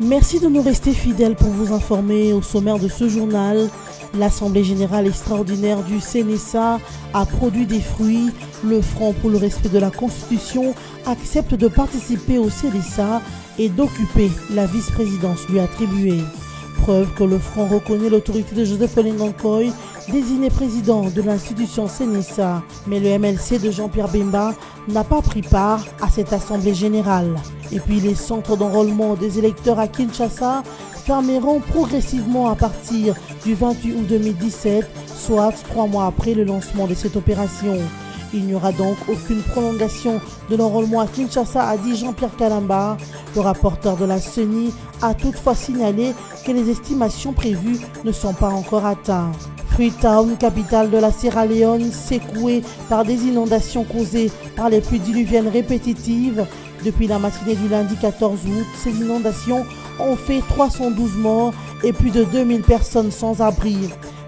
Merci de nous rester fidèles pour vous informer. Au sommaire de ce journal, l'Assemblée générale extraordinaire du CNSA a produit des fruits. Le Front pour le respect de la Constitution accepte de participer au CNSA et d'occuper la vice-présidence lui attribuée. Preuve que le Front reconnaît l'autorité de Joseph Olengankoy, désigné président de l'institution CNSA. Mais le MLC de Jean-Pierre Bemba n'a pas pris part à cette assemblée générale. Et puis les centres d'enrôlement des électeurs à Kinshasa fermeront progressivement à partir du 28 août 2017, soit 3 mois après le lancement de cette opération. Il n'y aura donc aucune prolongation de l'enrôlement à Kinshasa, a dit Jean-Pierre Kalamba. Le rapporteur de la CENI a toutefois signalé que les estimations prévues ne sont pas encore atteintes. Freetown, capitale de la Sierra Leone, secouée par des inondations causées par les pluies diluviennes répétitives. Depuis la matinée du lundi 14 août, ces inondations ont fait 312 morts et plus de 2000 personnes sans abri.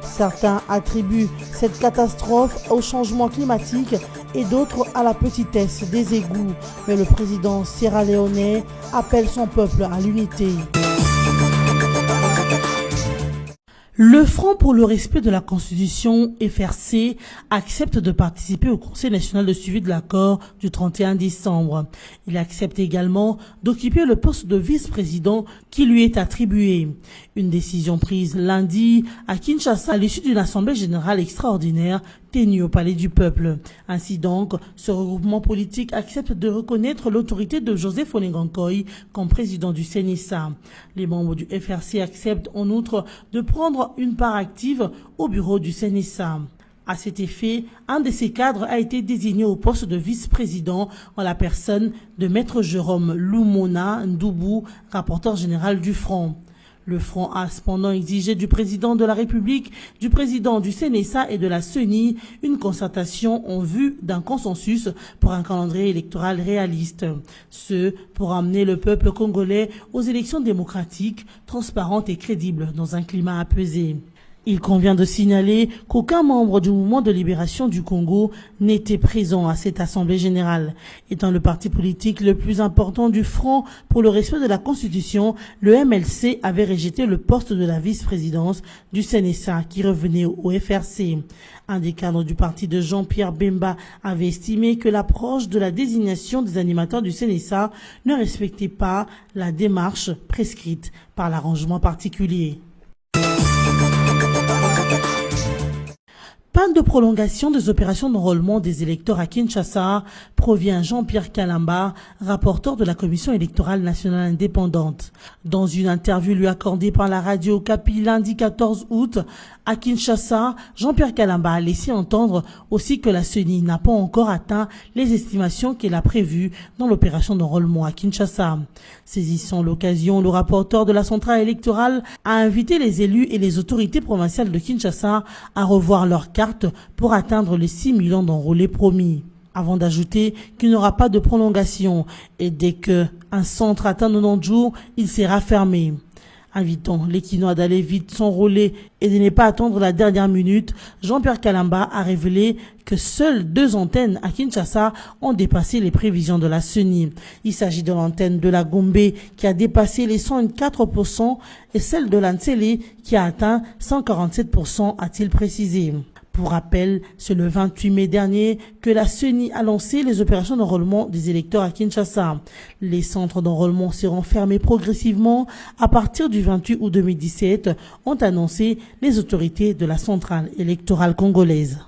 Certains attribuent cette catastrophe au changement climatique et d'autres à la petitesse des égouts. Mais le président sierra-léonais appelle son peuple à l'unité. Le Front pour le respect de la Constitution, FRC, accepte de participer au Conseil national de suivi de l'accord du 31 décembre. Il accepte également d'occuper le poste de vice-président qui lui est attribué. Une décision prise lundi à Kinshasa à l'issue d'une assemblée générale extraordinaire tenue au Palais du Peuple. Ainsi donc, ce regroupement politique accepte de reconnaître l'autorité de Joseph Olengankoy comme président du CNSA. Les membres du FRC acceptent en outre de prendre une part active au bureau du CNSA. À cet effet, un de ces cadres a été désigné au poste de vice-président en la personne de Maître Jérôme Lumona Ndoubou, rapporteur général du Front. Le Front a cependant exigé du président de la République, du président du CNSA et de la CENI une concertation en vue d'un consensus pour un calendrier électoral réaliste. Ce, pour amener le peuple congolais aux élections démocratiques, transparentes et crédibles dans un climat apaisé. Il convient de signaler qu'aucun membre du mouvement de libération du Congo n'était présent à cette assemblée générale. Étant le parti politique le plus important du Front pour le respect de la Constitution, le MLC avait rejeté le poste de la vice-présidence du CNSA qui revenait au FRC. Un des cadres du parti de Jean-Pierre Bemba avait estimé que l'approche de la désignation des animateurs du CNSA ne respectait pas la démarche prescrite par l'arrangement particulier. Pas de prolongation des opérations d'enrôlement des électeurs à Kinshasa, provient Jean-Pierre Kalamba, rapporteur de la Commission électorale nationale indépendante. Dans une interview lui accordée par la radio Okapi lundi 14 août, à Kinshasa, Jean-Pierre Kalamba a laissé entendre aussi que la CENI n'a pas encore atteint les estimations qu'elle a prévues dans l'opération d'enrôlement à Kinshasa. Saisissant l'occasion, le rapporteur de la centrale électorale a invité les élus et les autorités provinciales de Kinshasa à revoir leurs cartes pour atteindre les 6 millions d'enrôlés promis. Avant d'ajouter qu'il n'y aura pas de prolongation et dès qu'un centre atteint 90 jours, il sera fermé. Invitant les Kinois d'aller vite s'enrôler et de ne pas attendre la dernière minute, Jean-Pierre Kalamba a révélé que seules 2 antennes à Kinshasa ont dépassé les prévisions de la CENI. Il s'agit de l'antenne de la Gombe qui a dépassé les 104% et celle de l'Ansele qui a atteint 147%, a-t-il précisé. Pour rappel, c'est le 28 mai dernier que la CENI a lancé les opérations d'enrôlement des électeurs à Kinshasa. Les centres d'enrôlement seront fermés progressivement à partir du 28 août 2017, ont annoncé les autorités de la centrale électorale congolaise.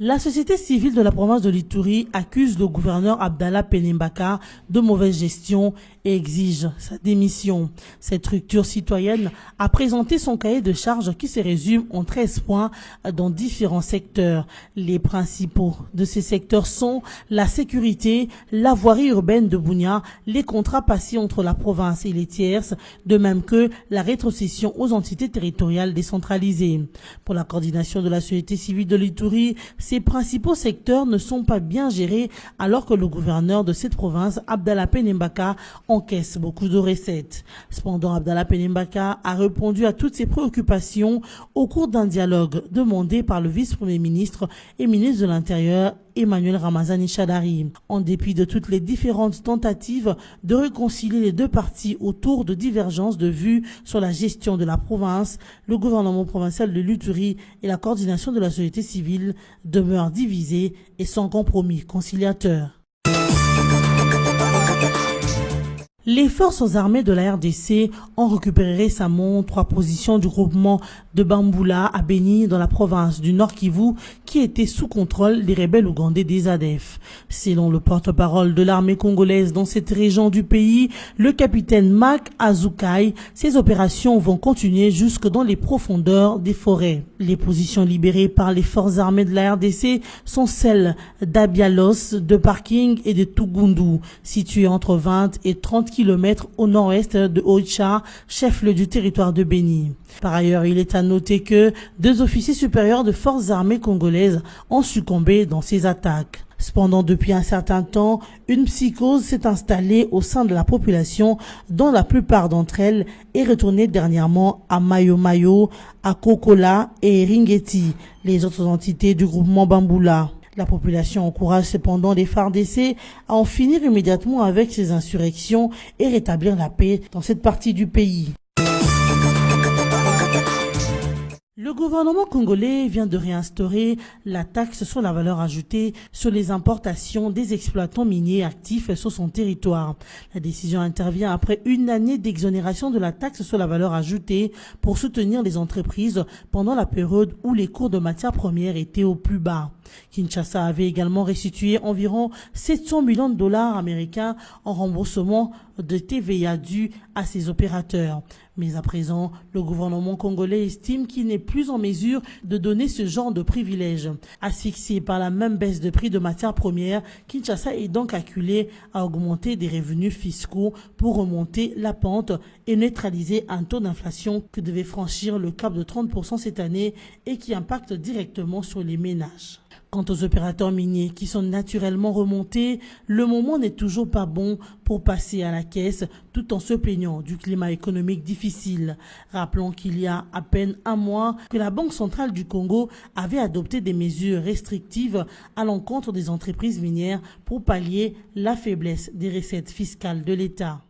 La société civile de la province de l'Ituri accuse le gouverneur Abdallah Penembaka de mauvaise gestion et exige sa démission. Cette structure citoyenne a présenté son cahier de charges qui se résume en 13 points dans différents secteurs. Les principaux de ces secteurs sont la sécurité, la voirie urbaine de Bunia, les contrats passés entre la province et les tierces, de même que la rétrocession aux entités territoriales décentralisées. Pour la coordination de la société civile de l'Ituri, ces principaux secteurs ne sont pas bien gérés alors que le gouverneur de cette province, Abdallah Penembaka, encaisse beaucoup de recettes. Cependant, Abdallah Penembaka a répondu à toutes ces préoccupations au cours d'un dialogue demandé par le vice-premier ministre et ministre de l'Intérieur Emmanuel Ramazani Shadari. En dépit de toutes les différentes tentatives de réconcilier les deux parties autour de divergences de vues sur la gestion de la province, le gouvernement provincial de l'Uturi et la coordination de la société civile demeurent divisés et sans compromis conciliateur. Les forces armées de la RDC ont récupéré récemment 3 positions du groupement de Bamboula à Beni dans la province du Nord Kivu qui étaient sous contrôle des rebelles ougandais des ADF. Selon le porte-parole de l'armée congolaise dans cette région du pays, le capitaine Mak Azukai, ces opérations vont continuer jusque dans les profondeurs des forêts. Les positions libérées par les forces armées de la RDC sont celles d'Abialos, de Parking et de Tugundu, situées entre 20 et 30 km au nord-est de Oicha, chef-lieu du territoire de Beni. Par ailleurs, il est à noter que 2 officiers supérieurs de forces armées congolaises ont succombé dans ces attaques. Cependant, depuis un certain temps, une psychose s'est installée au sein de la population, dont la plupart d'entre elles est retournée dernièrement à Mayo-Mayo, à Kokola et Ringeti, les autres entités du groupement Bamboula. La population encourage cependant les FARDC à en finir immédiatement avec ces insurrections et rétablir la paix dans cette partie du pays. Le gouvernement congolais vient de réinstaurer la taxe sur la valeur ajoutée sur les importations des exploitants miniers actifs sur son territoire. La décision intervient après une année d'exonération de la taxe sur la valeur ajoutée pour soutenir les entreprises pendant la période où les cours de matières premières étaient au plus bas. Kinshasa avait également restitué environ 700 millions de dollars américains en remboursement de TVA dû à ses opérateurs. Mais à présent, le gouvernement congolais estime qu'il n'est plus en mesure de donner ce genre de privilèges. Asphyxié par la même baisse de prix de matières premières, Kinshasa est donc acculé à augmenter des revenus fiscaux pour remonter la pente et neutraliser un taux d'inflation qui devait franchir le cap de 30% cette année et qui impacte directement sur les ménages. Quant aux opérateurs miniers qui sont naturellement remontés, le moment n'est toujours pas bon pour passer à la caisse tout en se plaignant du climat économique difficile. Rappelons qu'il y a à peine un mois que la Banque centrale du Congo avait adopté des mesures restrictives à l'encontre des entreprises minières pour pallier la faiblesse des recettes fiscales de l'État.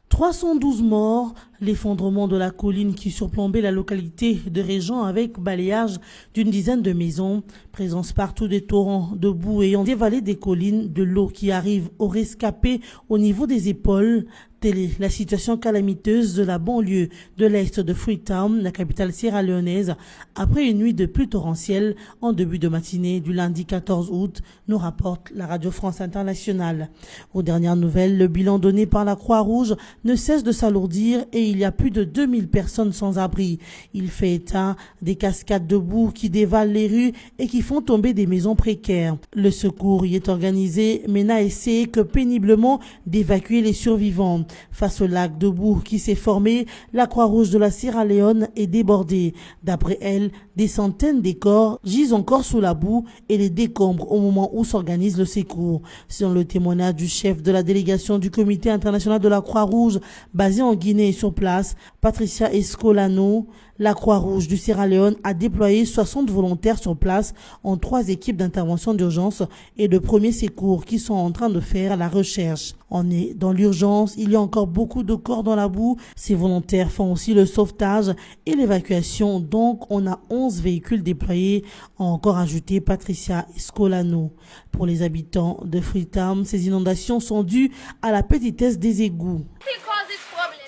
312 morts, l'effondrement de la colline qui surplombait la localité de Régent avec balayage d'une dizaine de maisons, présence partout des torrents de boue ayant dévalé des collines, de l'eau qui arrive aux rescapés au niveau des épaules. Telle est la situation calamiteuse de la banlieue de l'est de Freetown, la capitale sierra-léonaise, après une nuit de pluie torrentielle en début de matinée du lundi 14 août, nous rapporte la Radio France Internationale. Aux dernières nouvelles, le bilan donné par la Croix-Rouge ne cesse de s'alourdir et il y a plus de 2000 personnes sans abri. Il fait état des cascades de boue qui dévalent les rues et qui font tomber des maisons précaires. Le secours y est organisé mais n'a essayé que péniblement d'évacuer les survivants. Face au lac de boue qui s'est formé, la Croix-Rouge de la Sierra Leone est débordée. D'après elle, des centaines de corps gisent encore sous la boue et les décombres au moment où s'organise le secours. Selon le témoignage du chef de la délégation du Comité international de la Croix-Rouge basé en Guinée et sur place, Patricia Escolano, la Croix-Rouge du Sierra Leone a déployé 60 volontaires sur place en 3 équipes d'intervention d'urgence et de premiers secours qui sont en train de faire la recherche. On est dans l'urgence, il y a encore beaucoup de corps dans la boue. Ces volontaires font aussi le sauvetage et l'évacuation, donc on a 11 véhicules déployés, a encore ajouté Patricia Escolano. Pour les habitants de Freetown, ces inondations sont dues à la petitesse des égouts.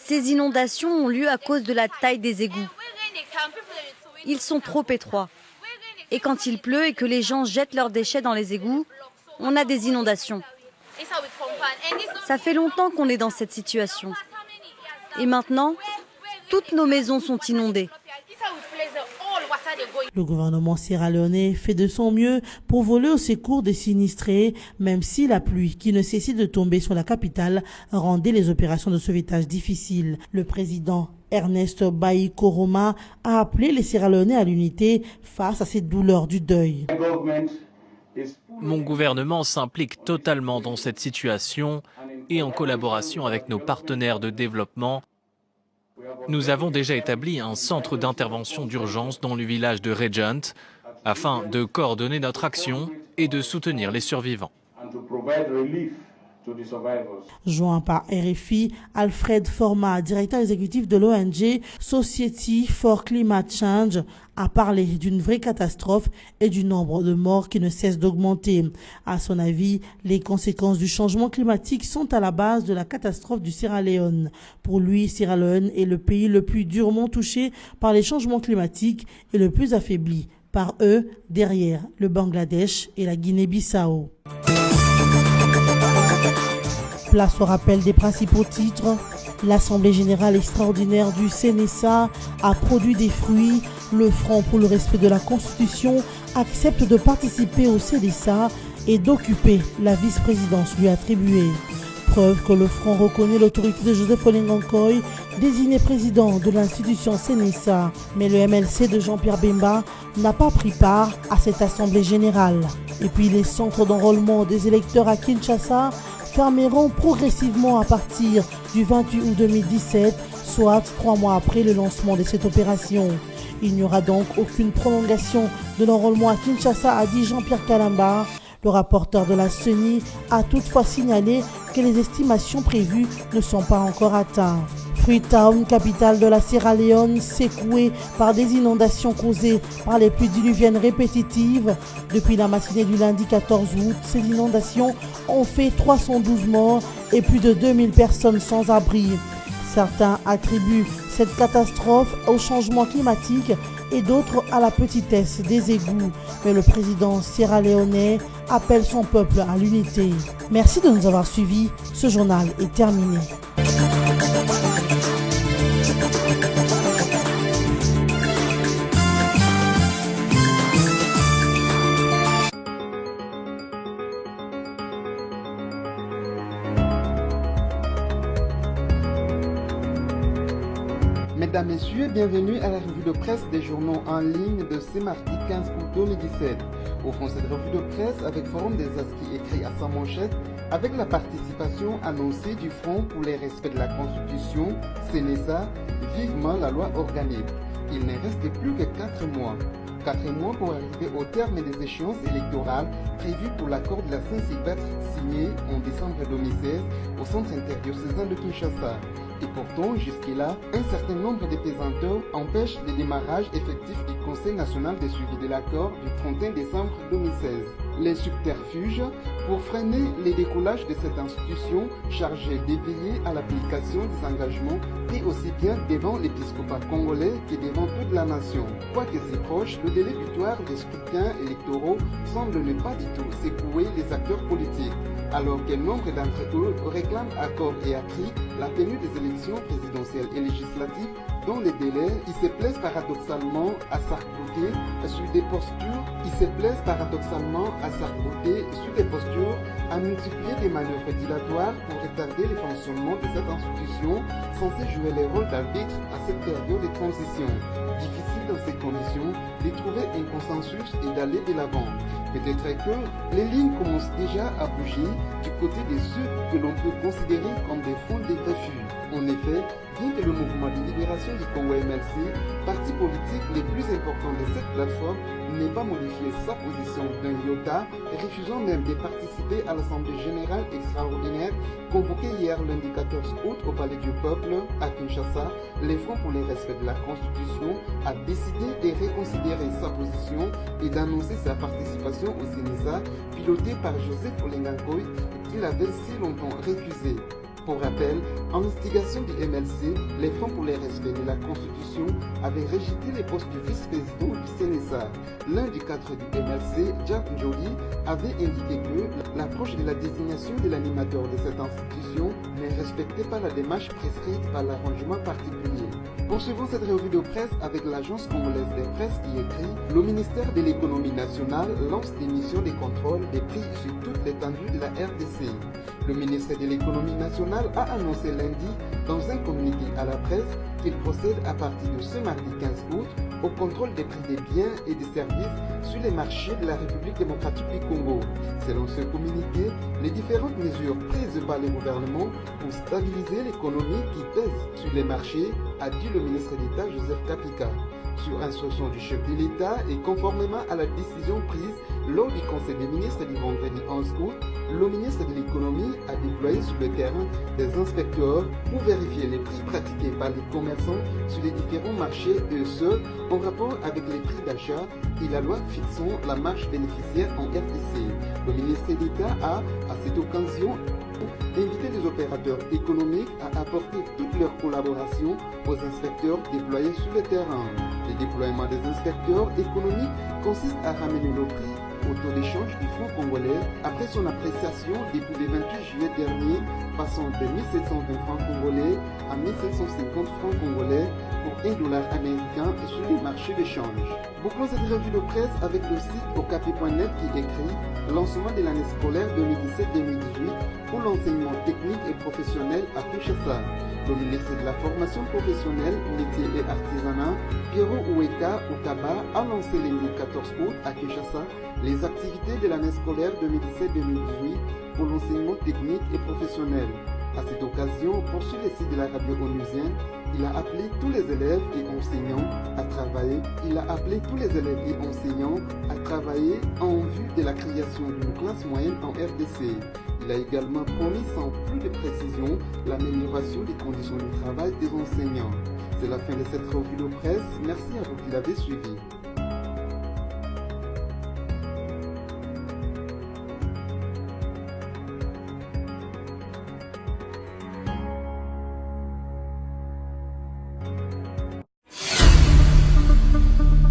Ces inondations ont lieu à cause de la taille des égouts. Ils sont trop étroits. Et quand il pleut et que les gens jettent leurs déchets dans les égouts, on a des inondations. Ça fait longtemps qu'on est dans cette situation. Et maintenant, toutes nos maisons sont inondées. Le gouvernement sierra-léonais fait de son mieux pour voler au secours des sinistrés, même si la pluie qui ne cessait de tomber sur la capitale rendait les opérations de sauvetage difficiles. Le président Ernest Bai Koroma a appelé les Sierra-Léonais à l'unité face à ces douleurs du deuil. Mon gouvernement s'implique totalement dans cette situation et en collaboration avec nos partenaires de développement. Nous avons déjà établi un centre d'intervention d'urgence dans le village de Regent. afin de coordonner notre action et de soutenir les survivants. Joint par RFI, Alfred Format, directeur exécutif de l'ONG Society for Climate Change, a parlé d'une vraie catastrophe et du nombre de morts qui ne cesse d'augmenter. À son avis, les conséquences du changement climatique sont à la base de la catastrophe du Sierra Leone. Pour lui, Sierra Leone est le pays le plus durement touché par les changements climatiques et le plus affaibli par eux, derrière le Bangladesh et la Guinée-Bissau. Place au rappel des principaux titres. L'Assemblée générale extraordinaire du CNSA a produit des fruits. Le Front pour le respect de la Constitution accepte de participer au CNSA et d'occuper la vice-présidence lui attribuée. Preuve que le Front reconnaît l'autorité de Joseph Olenga Nkoy, désigné président de l'institution CNSA. Mais le MLC de Jean-Pierre Bemba n'a pas pris part à cette Assemblée générale. Et puis les centres d'enrôlement des électeurs à Kinshasa fermeront progressivement à partir du 28 août 2017, soit 3 mois après le lancement de cette opération. Il n'y aura donc aucune prolongation de l'enrôlement à Kinshasa, a dit Jean-Pierre Kalamba. Le rapporteur de la CENI a toutefois signalé que les estimations prévues ne sont pas encore atteintes. Freetown, capitale de la Sierra Leone, secouée par des inondations causées par les pluies diluviennes répétitives. Depuis la matinée du lundi 14 août, ces inondations ont fait 312 morts et plus de 2000 personnes sans abri. Certains attribuent cette catastrophe au changement climatique et d'autres à la petitesse des égouts. Mais le président sierra-léonais appelle son peuple à l'unité. Merci de nous avoir suivis. Ce journal est terminé. Mesdames, Messieurs, bienvenue à la revue de presse des journaux en ligne de ce mardi 15 août 2017. Au fond, cette revue de presse avec Forum des As qui écrit à sa manchette avec la participation annoncée du Front pour les respects de la Constitution, CNSA, vivement la loi organique. Il ne reste plus que 4 mois. 4 mois pour arriver au terme des échéances électorales prévues pour l'accord de la Saint-Sylvestre signé en décembre 2016 au centre interdiocésain de Kinshasa. Et pourtant, jusque-là, un certain nombre de pesanteurs empêchent le démarrage effectif du Conseil national de suivi de l'accord du 31 décembre 2016. Les subterfuges pour freiner le décollage de cette institution chargée de veiller à l'application des engagements et aussi bien devant l'épiscopat congolais que devant toute la nation. Quoique si proche, le délai butoir des scrutins électoraux semble ne pas du tout secouer les acteurs politiques, alors que nombre d'entre eux réclament à corps et à cri la tenue des élections présidentielles et législatives dont les délais, ils se plaisent paradoxalement à s'arc-bouter sur des postures, à multiplier des manœuvres dilatoires pour retarder le fonctionnement de cette institution censée jouer le rôle d'arbitre à cette période de transition. Difficile dans ces conditions de trouver un consensus et d'aller de l'avant. Peut-être que les lignes commencent déjà à bouger du côté de ceux que l'on peut considérer comme des fonds de refus. En effet, bien que le mouvement de libération du Congo MLC, parti politique le plus important de cette plateforme, n'ait pas modifié sa position d'un iota, refusant même de participer à l'Assemblée générale extraordinaire convoquée hier lundi 14 août au Palais du Peuple à Kinshasa, le Front pour le respect de la Constitution a décidé de reconsidérer sa position et d'annoncer sa participation au CNSA, piloté par Joseph Olenga Nkoy, qu'il avait si longtemps refusé. Pour rappel, en instigation du MLC, les Fonds pour le respect de la Constitution avaient rejeté les postes du vice-président du CNSA. L'un des cadres du MLC, Jack Njoli, avait indiqué que l'approche de la désignation de l'animateur de cette institution ne respectait pas la démarche prescrite par l'arrangement particulier. Poursuivons cette revue de presse avec l'agence congolaise des presses qui écrit « Le ministère de l'économie nationale lance des missions de contrôle des prix sur toute l'étendue de la RDC ». Le ministère de l'économie nationale a annoncé lundi dans un communiqué à la presse il procède à partir de ce mardi 15 août au contrôle des prix des biens et des services sur les marchés de la République démocratique du Congo. Selon ce communiqué, les différentes mesures prises par le gouvernement pour stabiliser l'économie qui pèse sur les marchés, a dit le ministre d'État Joseph Kapika. Sur instruction du chef de l'État et conformément à la décision prise lors du Conseil des ministres du vendredi 11 août, le ministre de l'économie a déployé sur le terrain des inspecteurs pour vérifier les prix pratiqués par les commerçants sur les différents marchés et ce, en rapport avec les prix d'achat et la loi fixant la marge bénéficiaire en RDC. Le ministre d'État a, à cette occasion, invité les opérateurs économiques à apporter toute leur collaboration aux inspecteurs déployés sur le terrain. Le déploiement des inspecteurs économiques consiste à ramener le prix au taux d'échange du franc congolais après son appréciation depuis le 28 juillet dernier, passant de 1720 francs congolais à 1750 francs congolais pour $1 américain sur les marchés d'échange. Bouclons cette revue de presse avec le site okapi.net qui écrit « Lancement de l'année scolaire 2017-2018 pour l'enseignement technique et professionnel à Kinshasa ». Le ministre de la formation professionnelle, métier et artisanat, Piero Ueka Ukaba, a lancé le 14 août à Kinshasa les activités de l'année scolaire 2017-2018 pour l'enseignement technique et professionnel. À cette occasion, poursuit le site de la radio onusienne, il a appelé tous les élèves et enseignants à travailler. En vue de la création d'une classe moyenne en RDC. Il a également promis sans plus de précision l'amélioration des conditions de travail des enseignants. C'est la fin de cette revue de presse. Merci à vous qui l'avez suivi.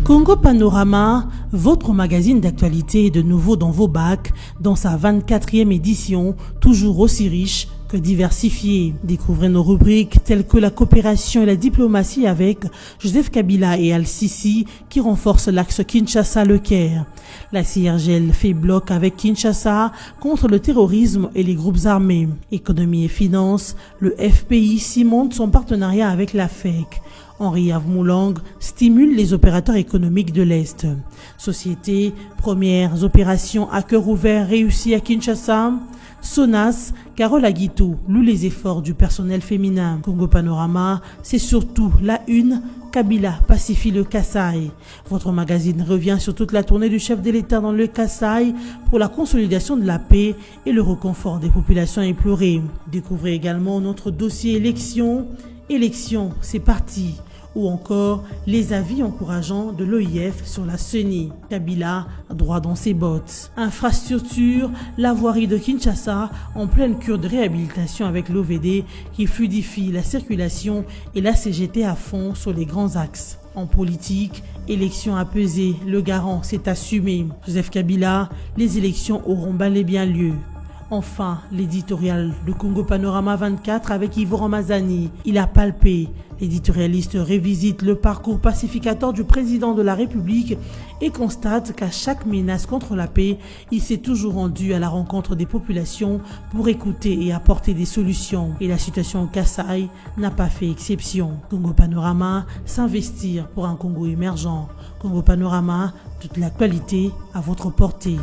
Congo Panorama, votre magazine d'actualité est de nouveau dans vos bacs, dans sa 24e édition, toujours aussi riche que diversifiée. Découvrez nos rubriques telles que la coopération et la diplomatie avec Joseph Kabila et Al-Sisi qui renforcent l'axe Kinshasa-Le Caire. La CIRGL fait bloc avec Kinshasa contre le terrorisme et les groupes armés. Économie et finances, le FPI cimente son partenariat avec la FEC. Henri Avmoulang stimule les opérateurs économiques de l'Est. Société, premières opérations à cœur ouvert réussies à Kinshasa. Sonas, Carole Aguito loue les efforts du personnel féminin. Congo Panorama, c'est surtout la une. Kabila pacifie le Kasaï. Votre magazine revient sur toute la tournée du chef de l'État dans le Kasaï pour la consolidation de la paix et le reconfort des populations éplorées. Découvrez également notre dossier élections. Élections, c'est parti. Ou encore les avis encourageants de l'OIF sur la CENI. Kabila, droit dans ses bottes. Infrastructure, la voirie de Kinshasa en pleine cure de réhabilitation avec l'OVD qui fluidifie la circulation et la CGT à fond sur les grands axes. En politique, élections apaisées, le garant s'est assumé. Joseph Kabila, les élections auront bel et bien lieu. Enfin, l'éditorial de Congo Panorama 24 avec Yvo Ramazani. Il a palpé. L'éditorialiste revisite le parcours pacificateur du président de la République et constate qu'à chaque menace contre la paix, il s'est toujours rendu à la rencontre des populations pour écouter et apporter des solutions. Et la situation au Kasaï n'a pas fait exception. Congo Panorama, s'investir pour un Congo émergent. Congo Panorama, toute l'actualité à votre portée.